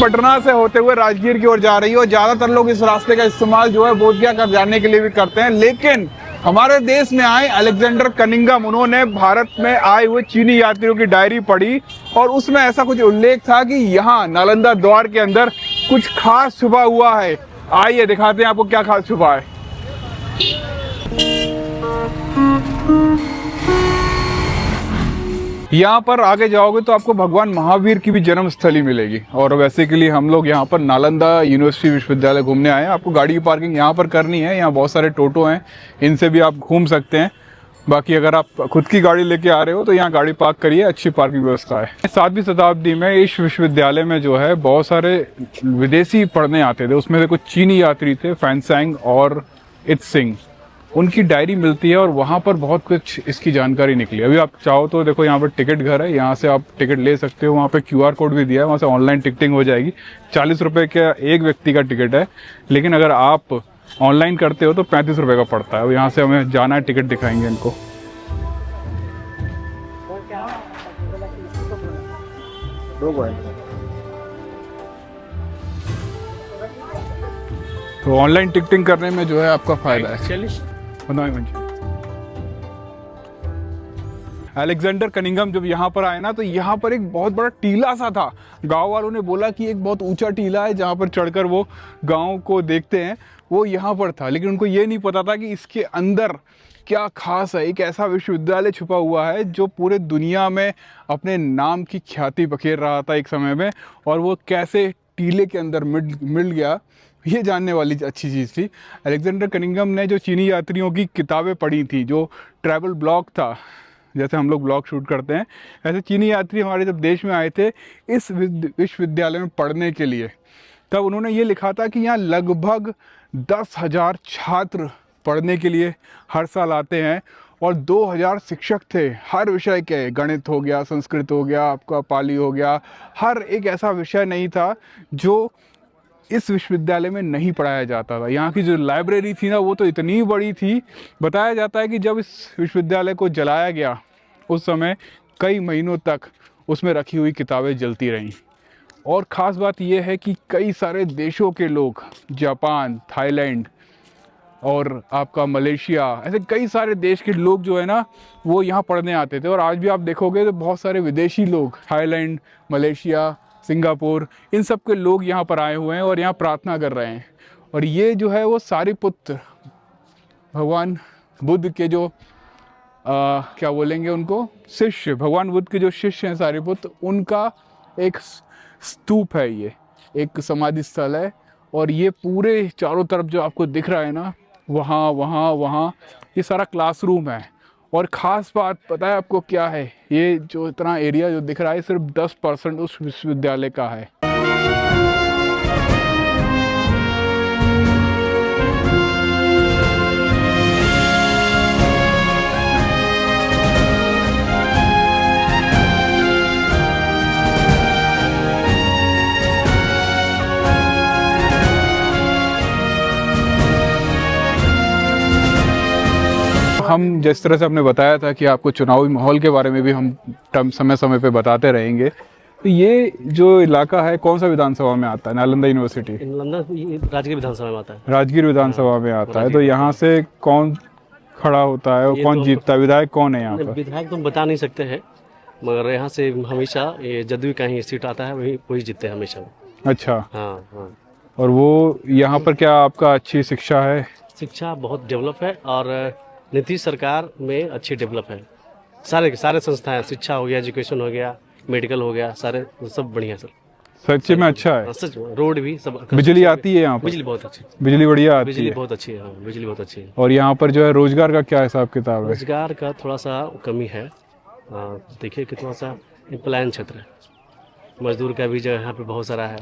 पटना से होते हुए राजगीर की ओर जा रही है और ज्यादातर लोग इस रास्ते का इस्तेमाल जो है बोधगया कर जाने के लिए भी करते हैं। लेकिन हमारे देश में आए अलेक्जेंडर कनिंघम, उन्होंने भारत में आए हुए चीनी यात्रियों की डायरी पढ़ी और उसमें ऐसा कुछ उल्लेख था कि यहाँ नालंदा द्वार के अंदर कुछ खास छुपा हुआ है। आइए दिखाते हैं आपको क्या खास छुपा है। यहाँ पर आगे जाओगे तो आपको भगवान महावीर की भी जन्म स्थली मिलेगी। और वैसे के लिए हम लोग यहाँ पर नालंदा यूनिवर्सिटी विश्वविद्यालय घूमने आए हैं। आपको गाड़ी की पार्किंग यहाँ पर करनी है। यहाँ बहुत सारे टोटो हैं, इनसे भी आप घूम सकते हैं। बाकी अगर आप खुद की गाड़ी लेके आ रहे हो तो यहाँ गाड़ी पार्क करिए, अच्छी पार्किंग व्यवस्था है। 7वीं शताब्दी में इस विश्वविद्यालय में जो है बहुत सारे विदेशी पढ़ने आते थे। उसमें से कुछ चीनी यात्री थे, फैनसैंग और इत्सिंग, उनकी डायरी मिलती है और वहाँ पर बहुत कुछ इसकी जानकारी निकली। अभी आप चाहो तो देखो यहाँ पर टिकट घर है, यहाँ से आप टिकट ले सकते हो। वहाँ पे QR कोड भी दिया है, वहाँ से ऑनलाइन टिकटिंग हो जाएगी। 40 रुपये का एक व्यक्ति का टिकट है, लेकिन अगर आप ऑनलाइन करते हो तो 35 रुपये का पड़ता है। अब यहाँ से हमें जाना है, टिकट दिखाएंगे इनको। तो ऑनलाइन टिकटिंग करने में जो है आपका फायदा है। अलेक्जेंडर कनिंघम जब यहाँ पर आए ना तो यहाँ पर एक बहुत बड़ा टीला सा था। गांव वालों ने बोला कि एक बहुत ऊंचा टीला है जहाँ पर चढ़कर वो गांव को देखते हैं, वो यहाँ पर था। लेकिन उनको ये नहीं पता था कि इसके अंदर क्या खास है। एक ऐसा विश्वविद्यालय छुपा हुआ है जो पूरे दुनिया में अपने नाम की ख्याति बखेर रहा था एक समय में, और वो कैसे टीले के अंदर मिल गया, ये जानने वाली अच्छी चीज़ थी। अलेक्जेंडर कनिंघम ने जो चीनी यात्रियों की किताबें पढ़ी थी, जो ट्रैवल ब्लॉग था, जैसे हम लोग ब्लॉग शूट करते हैं, ऐसे चीनी यात्री हमारे जब देश में आए थे इस विश्वविद्यालय में पढ़ने के लिए, तब उन्होंने ये लिखा था कि यहाँ लगभग 10,000 छात्र पढ़ने के लिए हर साल आते हैं और 2,000 शिक्षक थे हर विषय के। गणित हो गया, संस्कृत हो गया, आपका पाली हो गया, हर एक ऐसा विषय नहीं था जो इस विश्वविद्यालय में नहीं पढ़ाया जाता था। यहाँ की जो लाइब्रेरी थी ना वो तो इतनी बड़ी थी। बताया जाता है कि जब इस विश्वविद्यालय को जलाया गया उस समय कई महीनों तक उसमें रखी हुई किताबें जलती रहीं। और ख़ास बात यह है कि कई सारे देशों के लोग, जापान, थाईलैंड और आपका मलेशिया, ऐसे कई सारे देश के लोग जो है ना वो यहाँ पढ़ने आते थे। और आज भी आप देखोगे तो बहुत सारे विदेशी लोग, थाईलैंड, मलेशिया, सिंगापुर, इन सब के लोग यहाँ पर आए हुए हैं और यहाँ प्रार्थना कर रहे हैं। और ये जो है वो सारिपुत्र, भगवान बुद्ध के जो क्या बोलेंगे उनको, शिष्य, भगवान बुद्ध के जो शिष्य हैं सारिपुत्र, उनका एक स्तूप है, ये एक समाधि स्थल है। और ये पूरे चारों तरफ जो आपको दिख रहा है ना, वहाँ वहाँ वहाँ, ये सारा क्लासरूम है। और ख़ास बात पता है आपको क्या है, ये जो इतना एरिया जो दिख रहा है सिर्फ 10% उस विश्वविद्यालय का है। हम जिस तरह से हमने बताया था कि आपको चुनावी माहौल के बारे में भी हम समय समय पे बताते रहेंगे। तो ये जो इलाका है कौन सा विधानसभा में आता है? नालंदा यूनिवर्सिटी, नालंदा राजगीर विधानसभा में आता है। राजगीर विधानसभा में आता है। तो यहाँ से कौन खड़ा होता है और कौन जीतता है? विधायक कौन है यहाँ पर? विधायक तो हम बता नहीं सकते हैं, मगर यहाँ से हमेशा ये जदयू का ही सीट आता है, वही जीतते हैं हमेशा। अच्छा, हाँ हाँ। और वो यहाँ पर क्या आपका अच्छी शिक्षा है? शिक्षा बहुत डेवलप है और नीतीश सरकार में अच्छी डेवलप है। सारे संस्थाएं, शिक्षा हो गया, एजुकेशन हो गया, मेडिकल हो गया, सारे सब बढ़िया सर। सच्चे में अच्छा है। सच में रोड भी सब। बिजली आती है यहाँ पर? बिजली बहुत अच्छी, बिजली बढ़िया आती है। बिजली बहुत अच्छी है, बिजली बहुत अच्छी है। और यहाँ पर जो है रोजगार का क्या हिसाब किताब है? रोजगार का थोड़ा सा कमी है। देखिए कि थोड़ा सा प्लान क्षेत्र है, मजदूर का भी जगह यहाँ पे बहुत सारा है,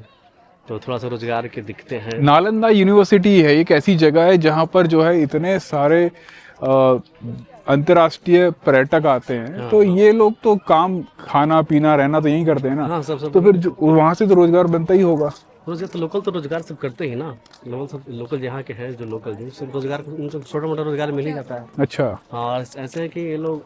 तो थोड़ा सा रोजगार के दिखते हैं। नालंदा यूनिवर्सिटी है एक ऐसी जगह है जहाँ पर जो है इतने सारे अंतर्राष्ट्रीय पर्यटक आते हैं। हाँ, तो ये लोग तो काम, खाना पीना रहना तो यहीं करते हैं ना। हाँ, सब तो फिर वहाँ से तो रोजगार बनता ही होगा। रोजगार तो रोजगार सब करते ही ना, लोकल यहाँ के हैं जो लोकल जो सब रोजगार, उनको छोटा मोटा रोजगार मिल ही जाता है। अच्छा हाँ, और ऐसे है कि ये लोग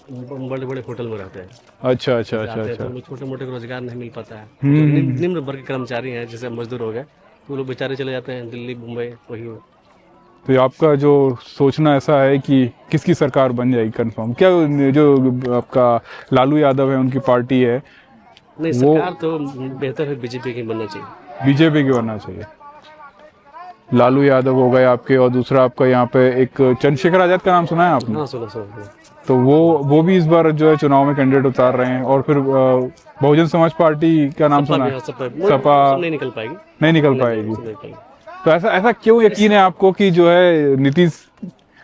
बड़े बड़े होटल में रहते हैं, अच्छा अच्छा अच्छा जाते हैं, अच्छा। तो उनको छोटे मोटे रोजगार नहीं मिल पाता है। जो निम्न वर्ग के कर्मचारी हैं, जैसे मजदूर हो गए, तो वो लोग बेचारे चले जाते हैं दिल्ली मुंबई, वही। तो ये आपका जो सोचना ऐसा है कि किसकी सरकार बन जाएगी कंफर्म, क्या जो आपका लालू यादव है उनकी पार्टी है नहीं, वो सरकार तो बेहतर है बीजेपी की बनना चाहिए। बीजेपी की बनना चाहिए? लालू यादव हो गए आपके, और दूसरा आपका यहाँ पे एक चंद्रशेखर आजाद का नाम सुना है आपने? हाँ, सुनो। तो वो भी इस बार जो है चुनाव में कैंडिडेट उतार रहे हैं। और फिर बहुजन समाज पार्टी का नाम सुना है? सपा नहीं निकल पाएगी। नहीं निकल पाएगी। नहीं निकल पाएगी। तो ऐसा क्यों यकीन है आपको कि जो है नीतीश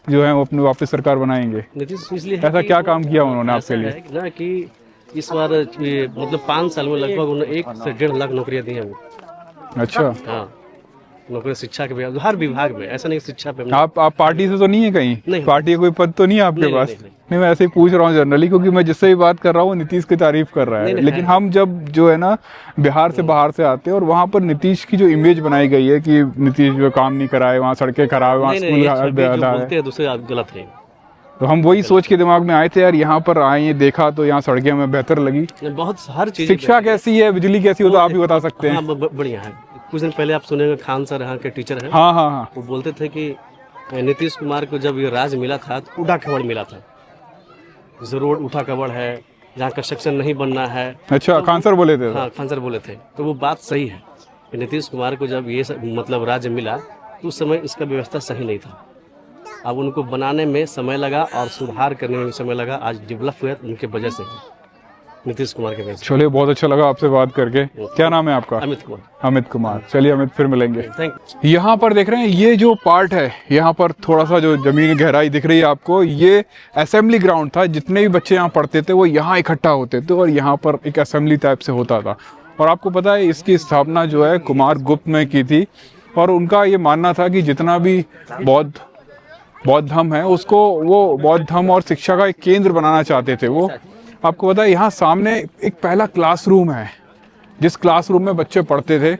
जो है वो अपने वापस सरकार बनाएंगे? नीतीश इसलिए ऐसा क्या काम किया उन्होंने आपके लिए? ना कि इस बार मतलब 5 साल में लगभग उन्होंने 1 से 1.5 लाख नौकरियां दी हैं। अच्छा। हाँ, नौकरी शिक्षा के हर विभाग में, ऐसा नहीं शिक्षा पे। आप पार्टी से तो नहीं है कहीं? नहीं। पार्टी का कोई पद तो नहीं है आपके पास? नहीं, मैं ऐसे ही पूछ रहा हूँ जनरली, क्योंकि मैं जिससे भी बात कर रहा हूँ नीतीश की तारीफ कर रहा है। लेकिन हम जब जो है ना बिहार से बाहर से आते हैं और वहाँ पर नीतीश की जो इमेज बनाई गई है कि नीतीश जो काम नहीं कराए, वहाँ सड़कें खराब, वहाँ स्कूल, दूसरे गलत है। तो हम वही सोच के दिमाग में आए थे यार, यहाँ पर आए, देखा तो यहाँ सड़कें हमें बेहतर लगी। बहुत हर चीज। शिक्षा कैसी है, बिजली कैसी हो, तो आप भी बता सकते हैं? बढ़िया है। कुछ दिन पहले आप सुनेंगे, खान सर यहाँ के टीचर हैं। हाँ। वो बोलते थे कि नीतीश कुमार को जब ये राज मिला था तो उठा कबड़ मिला था। जैसे रोड उठा कबड़ है, जहाँ कंस्ट्रक्शन नहीं बनना है। अच्छा, खान सर बोले थे? हाँ, खान सर बोले थे। तो वो बात सही है कि नीतीश कुमार को जब ये मतलब राज्य मिला तो उस समय इसका व्यवस्था सही नहीं था। अब उनको बनाने में समय लगा और सुधार करने में समय लगा। आज डेवलप हुआ उनके वजह से, नीतीश कुमार के वजह से। चलिए, बहुत अच्छा लगा आपसे बात करके। क्या नाम है आपका? अमित कुमार। चलिए अमित, फिर मिलेंगे। यहाँ पर देख रहे हैं ये जो पार्ट है, यहाँ पर थोड़ा सा जो जमीन गहराई दिख रही है आपको, ये असेंबली ग्राउंड था। जितने भी बच्चे यहाँ पढ़ते थे वो यहाँ इकट्ठा होते थे और यहाँ पर एक असेंबली टाइप से होता था। और आपको पता है इसकी स्थापना जो है कुमार गुप्त ने की थी। और उनका ये मानना था कि जितना भी बौद्ध धर्म है उसको वो बौद्ध धर्म और शिक्षा का एक केंद्र बनाना चाहते थे वो। आपको पता है यहाँ सामने एक पहला क्लासरूम है, जिस क्लासरूम में बच्चे पढ़ते थे,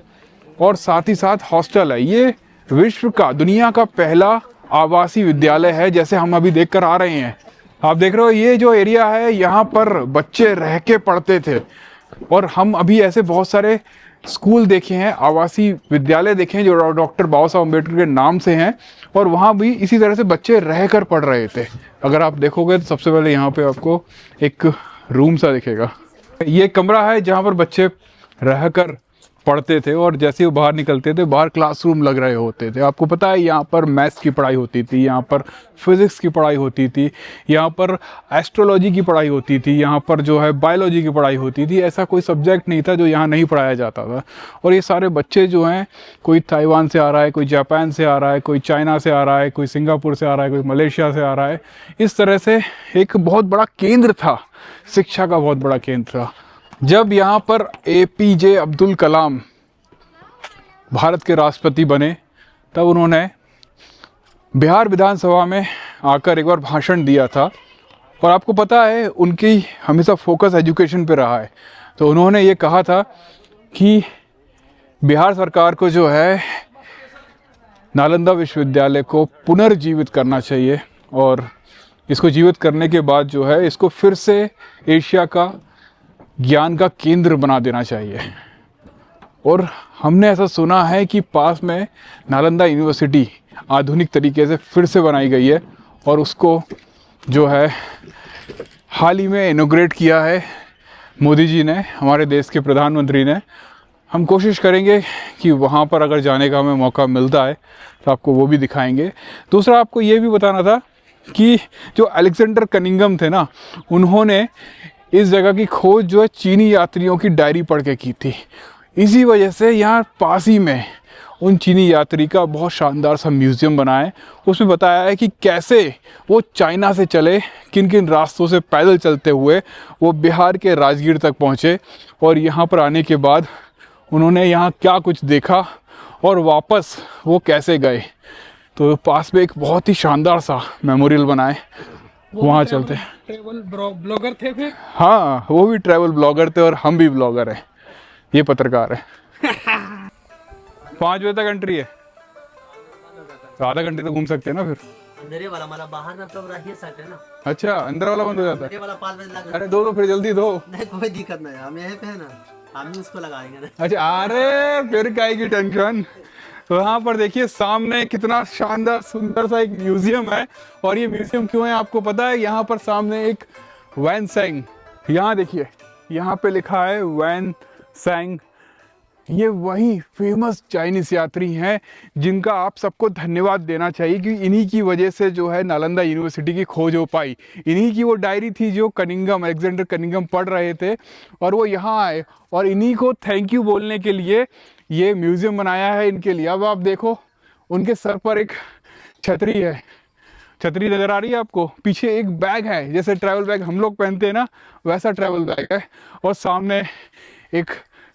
और साथ ही साथ हॉस्टल है। ये विश्व का, दुनिया का पहला आवासीय विद्यालय है, जैसे हम अभी देखकर आ रहे हैं। आप देख रहे हो ये जो एरिया है, यहाँ पर बच्चे रह के पढ़ते थे। और हम अभी ऐसे बहुत सारे स्कूल देखे हैं, आवासीय विद्यालय देखे हैं जो डॉक्टर बाबा साहब अम्बेडकर के नाम से हैं, और वहाँ भी इसी तरह से बच्चे रहकर पढ़ रहे थे। अगर आप देखोगे तो सबसे पहले यहाँ पे आपको एक रूम सा दिखेगा। ये कमरा है जहाँ पर बच्चे रहकर पढ़ते थे, और जैसे वो बाहर निकलते थे बाहर क्लासरूम लग रहे होते थे। आपको पता है यहाँ पर मैथ्स की पढ़ाई होती थी, यहाँ पर फिजिक्स की पढ़ाई होती थी, यहाँ पर एस्ट्रोलॉजी की पढ़ाई होती थी, यहाँ पर जो है बायोलॉजी की पढ़ाई होती थी। ऐसा कोई सब्जेक्ट नहीं था जो यहाँ नहीं पढ़ाया जाता था। और ये सारे बच्चे जो हैं, कोई ताइवान से आ रहा है, कोई जापान से आ रहा है, कोई चाइना से आ रहा है, कोई सिंगापुर से आ रहा है, कोई मलेशिया से आ रहा है। इस तरह से एक बहुत बड़ा केंद्र था, शिक्षा का बहुत बड़ा केंद्र था। जब यहाँ पर APJ अब्दुल कलाम भारत के राष्ट्रपति बने, तब उन्होंने बिहार विधानसभा में आकर एक बार भाषण दिया था। और आपको पता है उनकी हमेशा फोकस एजुकेशन पे रहा है। तो उन्होंने ये कहा था कि बिहार सरकार को जो है नालंदा विश्वविद्यालय को पुनर्जीवित करना चाहिए, और इसको जीवित करने के बाद जो है इसको फिर से एशिया का ज्ञान का केंद्र बना देना चाहिए। और हमने ऐसा सुना है कि पास में नालंदा यूनिवर्सिटी आधुनिक तरीके से फिर से बनाई गई है, और उसको जो है हाल ही में इनॉग्रेट किया है मोदी जी ने, हमारे देश के प्रधानमंत्री ने। हम कोशिश करेंगे कि वहाँ पर अगर जाने का हमें मौका मिलता है तो आपको वो भी दिखाएंगे। दूसरा आपको ये भी बताना था कि जो अलेक्जेंडर कनिंघम थे ना, उन्होंने इस जगह की खोज जो है चीनी यात्रियों की डायरी पढ़ के की थी। इसी वजह से यहाँ पास ही में उन चीनी यात्री का बहुत शानदार सा म्यूज़ियम बना है। उसमें बताया है कि कैसे वो चाइना से चले, किन किन रास्तों से पैदल चलते हुए वो बिहार के राजगीर तक पहुँचे, और यहाँ पर आने के बाद उन्होंने यहाँ क्या कुछ देखा और वापस वो कैसे गए। तो पास में एक बहुत ही शानदार सा मेमोरियल बना है, वहाँ चलते हैं। ट्रैवल ब्लॉगर थे फिर? हाँ, वो भी ट्रैवल ब्लॉगर थे और हम भी ब्लॉगर हैं, ये पत्रकार है। 5 बजे तक एंट्री है, तो आधा घंटे तो घूम सकते हैं ना फिर। अंधेरे वाला मला बाहर ना तब रह सकते हैं ना, अच्छा, अंदर वाला बंद हो जाता है। अंधेरे वाला 5 बजे लगा। अरे दो तो फिर जल्दी दो। नहीं कोई दिक्कत नहीं, हम यहीं पे है ना, हम ही उसको लगाएंगे ना। अच्छा, अरे फिर काहे की टेंशन। तो यहाँ पर देखिए सामने कितना शानदार सुंदर सा एक म्यूजियम है। और ये म्यूजियम क्यों है आपको पता है? यहाँ पर सामने एक वैन सेंग, यहाँ देखिए यहाँ पे लिखा है वैन सेंग। ये वही फेमस चाइनीस यात्री हैं जिनका आप सबको धन्यवाद देना चाहिए कि इन्हीं की वजह से जो है नालंदा यूनिवर्सिटी की खोज हो पाई। इन्हीं की वो डायरी थी जो कनिंघम, अलेक्जेंडर कनिंघम पढ़ रहे थे और वो यहाँ आए, और इन्हीं को थैंक यू बोलने के लिए ये म्यूज़ियम बनाया है इनके लिए। अब आप देखो उनके सर पर एक छतरी है, छतरी नज़र आ रही है आपको? पीछे एक बैग है, जैसे ट्रैवल बैग हम लोग पहनते हैं ना, वैसा ट्रैवल बैग है। और सामने एक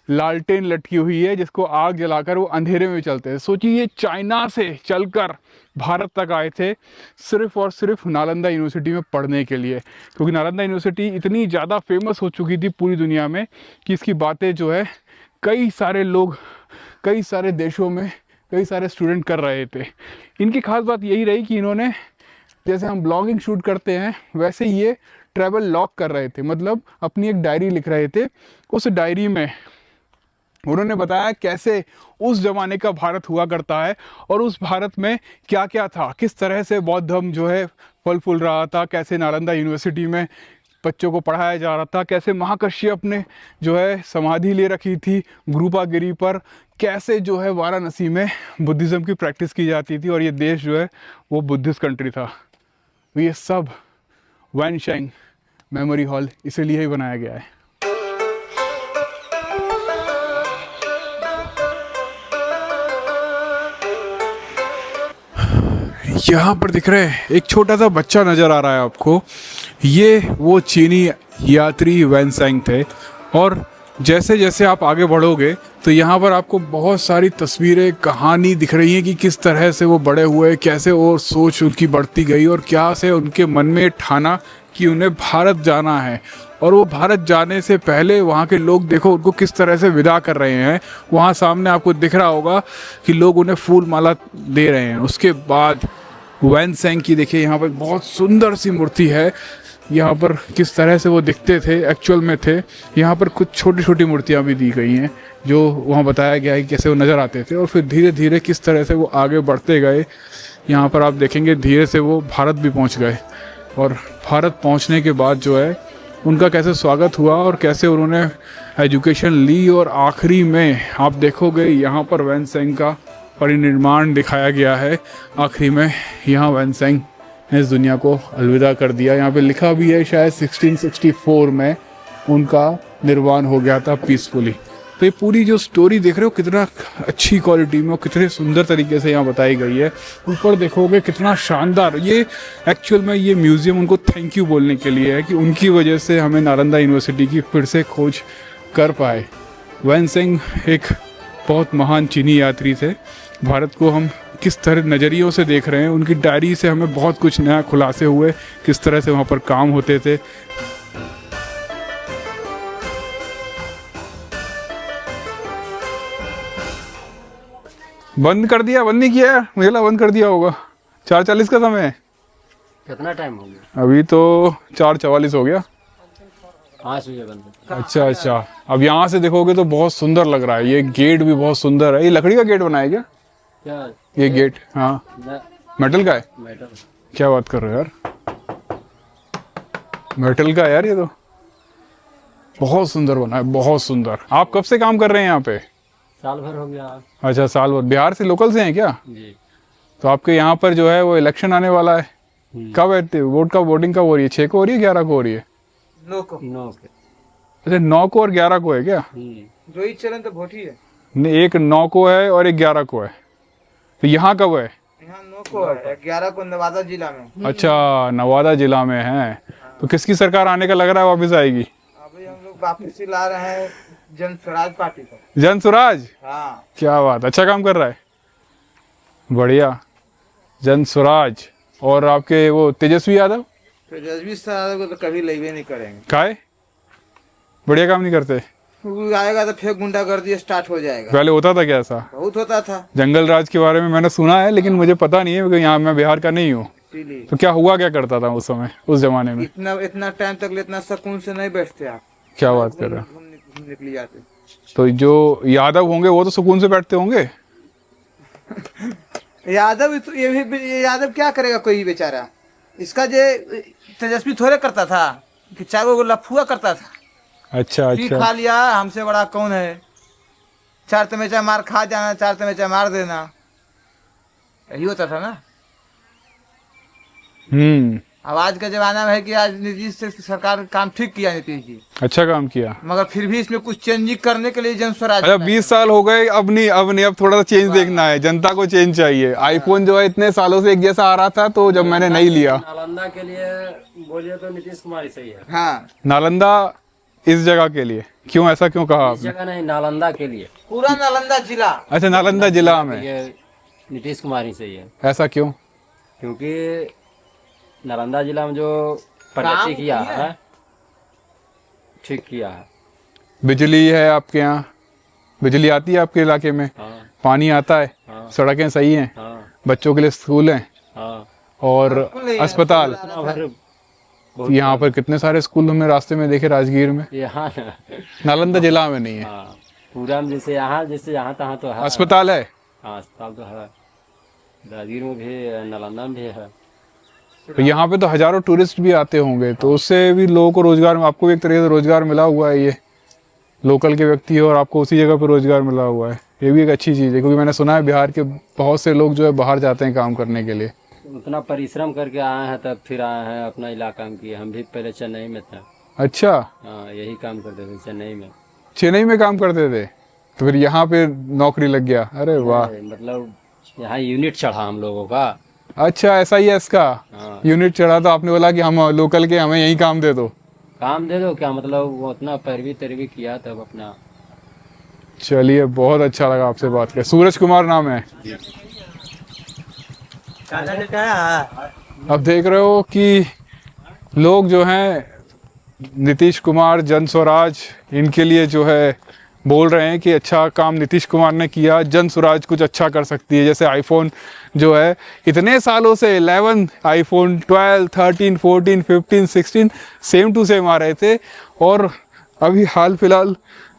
लालटेन लटकी हुई है जिसको आग जलाकर वो अंधेरे में चलते हैं। सोचिए ये चाइना से चलकर भारत तक आए थे सिर्फ और सिर्फ नालंदा यूनिवर्सिटी में पढ़ने के लिए, क्योंकि नालंदा यूनिवर्सिटी इतनी ज़्यादा फेमस हो चुकी थी पूरी दुनिया में कि इसकी बातें जो है कई सारे लोग, कई सारे देशों में कई सारे स्टूडेंट कर रहे थे। इनकी खास बात यही रही कि इन्होंने, जैसे हम ब्लॉगिंग शूट करते हैं वैसे ये ट्रैवल लॉग कर रहे थे, मतलब अपनी एक डायरी लिख रहे थे। उस डायरी में उन्होंने बताया कैसे उस ज़माने का भारत हुआ करता है और उस भारत में क्या क्या था, किस तरह से बौद्ध धर्म जो है फल फूल रहा था, कैसे नालंदा यूनिवर्सिटी में बच्चों को पढ़ाया जा रहा था, कैसे महाकश्यप ने जो है समाधि ले रखी थी गुरुपागिरी पर, कैसे जो है वाराणसी में बुद्धिज़्म की प्रैक्टिस की जाती थी और ये देश जो है वो बुद्धिस्ट कंट्री था। तो ये सब वैन सेंग मेमोरी हॉल इसीलिए ही बनाया गया है। यहाँ पर दिख रहे हैं एक छोटा सा बच्चा नज़र आ रहा है आपको, ये वो चीनी यात्री वैन सेंग थे। और जैसे जैसे आप आगे बढ़ोगे तो यहाँ पर आपको बहुत सारी तस्वीरें, कहानी दिख रही हैं कि किस तरह से वो बड़े हुए, कैसे वो सोच उनकी बढ़ती गई और क्या से उनके मन में ठाना कि उन्हें भारत जाना है। और वो भारत जाने से पहले वहाँ के लोग देखो उनको किस तरह से विदा कर रहे हैं। वहाँ सामने आपको दिख रहा होगा कि लोग उन्हें फूल माला दे रहे हैं। उसके बाद वैन सेंग की देखिए यहाँ पर बहुत सुंदर सी मूर्ति है। यहाँ पर किस तरह से वो दिखते थे, एक्चुअल में थे। यहाँ पर कुछ छोटी छोटी मूर्तियाँ भी दी गई हैं जो वहाँ बताया गया है कि कैसे वो नज़र आते थे और फिर धीरे धीरे किस तरह से वो आगे बढ़ते गए। यहाँ पर आप देखेंगे धीरे से वो भारत भी पहुँच गए और भारत पहुँचने के बाद जो है उनका कैसे स्वागत हुआ और कैसे उन्होंने एजुकेशन ली। और आखिरी में आप देखोगे यहाँ पर वैन सेंग का परिनिर्माण दिखाया गया है। आखिरी में यहाँ वैन सेंग ने इस दुनिया को अलविदा कर दिया। यहाँ पे लिखा भी है शायद 1664 में उनका निर्वाण हो गया था पीसफुली। तो ये पूरी जो स्टोरी देख रहे हो कितना अच्छी क्वालिटी में और कितने सुंदर तरीके से यहाँ बताई गई है। ऊपर देखोगे कितना शानदार, ये एक्चुअल में ये म्यूज़ियम उनको थैंक यू बोलने के लिए है कि उनकी वजह से हमें नालंदा यूनिवर्सिटी की फिर से खोज कर पाए। वैन सेंग एक बहुत महान चीनी यात्री थे। भारत को हम किस तरह नज़रियों से देख रहे हैं, उनकी डायरी से हमें बहुत कुछ नया खुलासे हुए, किस तरह से वहाँ पर काम होते थे। बंद कर दिया? बंद नहीं किया, मुझे लगा बंद कर दिया होगा। 4:40 का समय है। कितना टाइम हो गया? अभी तो 4:44 हो गया। 5 बजे बंद। अच्छा अच्छा, अब यहाँ से देखोगे तो बहुत सुंदर लग रहा है। ये गेट भी बहुत सुंदर है। ये लकड़ी का गेट बनाया क्या? क्या ये गेट? हाँ, मेटल का है। मैटर क्या बात कर रहे हो यार, मेटल का है यार। ये तो बहुत सुंदर बना है, बहुत सुंदर। आप कब से काम कर रहे हैं यहाँ पे? साल भर हो गया। अच्छा, साल भर। बिहार से लोकल से हैं क्या? जी। तो आपके यहाँ पर जो है वो इलेक्शन आने वाला है, कब है वोट का? वोटिंग कब हो रही है? 6 को हो रही है, 11 को हो रही है? 9 को। अच्छा, 9 को और 11 को है क्या? जो ही चलन तो वोट ही है। नहीं, एक 9 को है और एक 11 को है। तो यहाँ कब है? यहाँ 9 को है, 11 को नवादा जिला में। अच्छा, नवादा जिला में है। तो किसकी सरकार आने का लग रहा है वापस आएगी? अभी हम लोग वापसी ला रहे हैं जन स्वराज पार्टी को। जन स्वराज? हाँ। क्या बात, अच्छा काम कर रहा है, बढ़िया। जन स्वराज। और आपके वो तेजस्वी यादव? तेजस्वी यादव को तो कभी लेवे नहीं करेंगे। काहे? बढ़िया काम नहीं करते? वो आएगा तो फिर गुंडागर्दी स्टार्ट हो जाएगा। पहले होता था क्या ऐसा? बहुत होता था जंगल राज के बारे में मैंने सुना है, लेकिन मुझे पता नहीं है क्योंकि यहाँ मैं बिहार का नहीं हूँ। इसीलिए। तो क्या हुआ, क्या करता था उस समय, उस जमाने में? इतना टाइम तक इतना सुकून से नहीं बैठते आप। क्या बात कर रहे हैं? घूमने के लिए आते। तो जो यादव होंगे वो तो सुकून से बैठते होंगे। यादव तो ये भी यादव क्या करेगा कोई भी बेचारा। इसका जे तेजस्वी थोड़े करता था कि चारों को लफुआ करता था। अच्छा पी अच्छा। खा लिया, हमसे बड़ा कौन है, 4 तमेचा मार खा जाना, 4 तमेचा मार देना, यही होता था ना। अब आज का जमाना में है कि आज नीतीश से सरकार काम ठीक किया, नीतीश जी अच्छा काम किया। मगर फिर भी इसमें कुछ चेंजिंग करने के लिए जन स्वराज। अच्छा 20 साल हो गए, अब नहीं अब थोड़ा सा चेंज देखना है, जनता को चेंज चाहिए। आईफोन जो है इतने सालों से एक जैसा आ रहा था, तो जब मैंने नहीं लिया। नालंदा के लिए बोलिए तो नीतीश कुमार ही सही है। हाँ, नालंदा इस जगह के लिए क्यों, ऐसा क्यों कहा इस आपने? जगह नहीं, नालंदा के लिए। पूरा नालंदा जिला। अच्छा, नालंदा जिला में ये नीतीश कुमार ही सही है, ऐसा क्यों? क्योंकि नालंदा जिला में जो प्रगति किया है, ठीक किया है। बिजली है आपके यहाँ? बिजली आती है आपके इलाके में? हाँ पानी आता है? हाँ सड़कें सही हैं? हाँ बच्चों के लिए स्कूल हैं हाँ। और अस्पताल? बहुत यहाँ पर कितने सारे स्कूल हमने रास्ते में देखे राजगीर में। यहाँ नालंदा जिला में नहीं है। हाँ, पूरा में जैसे यहाँ तहाँ तो है। अस्पताल है? हाँ, अस्पताल तो है, राजगीर में भी, नालंदा में भी है। तो यहाँ पे तो हजारों टूरिस्ट भी आते होंगे, तो उससे भी लोगों को रोजगार, आपको भी एक तरीके से रोजगार मिला हुआ है। ये लोकल के व्यक्ति हो और आपको उसी जगह पर रोजगार मिला हुआ है, ये भी एक अच्छी चीज़ है। क्योंकि मैंने सुना है बिहार के बहुत से लोग जो है बाहर जाते हैं काम करने के लिए। उतना परिश्रम करके आए हैं, तब फिर आए हैं अपना इलाका में किए। हम भी पहले चेन्नई में थे। अच्छा, हाँ, यही काम करते थे चेन्नई में। चेन्नई में काम करते थे, तो फिर यहाँ पे नौकरी लग गया? अरे वाह। मतलब यहाँ यूनिट चढ़ा हम लोगों का। अच्छा, ऐसा ही है इसका? हाँ। यूनिट चढ़ा, तो आपने बोला कि हम लोकल के, हमें यही काम दे दो। काम दे दो क्या मतलब, वो उतना पैरवी तैरवी किया तब अपना। चलिए, बहुत अच्छा लगा आपसे बात कर। सूरज कुमार नाम है। अब देख रहे हो कि लोग जो हैं नीतीश कुमार, जन स्वराज, इनके लिए जो है बोल रहे हैं कि अच्छा काम नीतीश कुमार ने किया, जन स्वराज कुछ अच्छा कर सकती है। जैसे आईफोन जो है इतने सालों से 11 आईफोन 12, 13, 14, 15, 16 सेम टू सेम आ रहे थे, और अभी हाल फिलहाल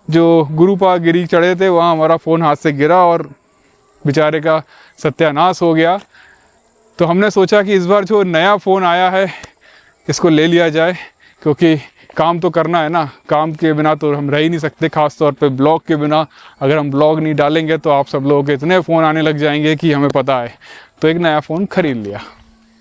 जो गुरुपागिरी चढ़े थे वहाँ हमारा फ़ोन हाथ से गिरा और बेचारे का सत्यानाश हो गया। तो हमने सोचा कि इस बार जो नया फ़ोन आया है इसको ले लिया जाए, क्योंकि काम तो करना है ना, काम के बिना तो हम रह ही नहीं सकते। ख़ास तौर पे ब्लॉग के बिना, अगर हम ब्लॉग नहीं डालेंगे तो आप सब लोगों के इतने फ़ोन आने लग जाएंगे कि हमें पता है। तो एक नया फ़ोन ख़रीद लिया।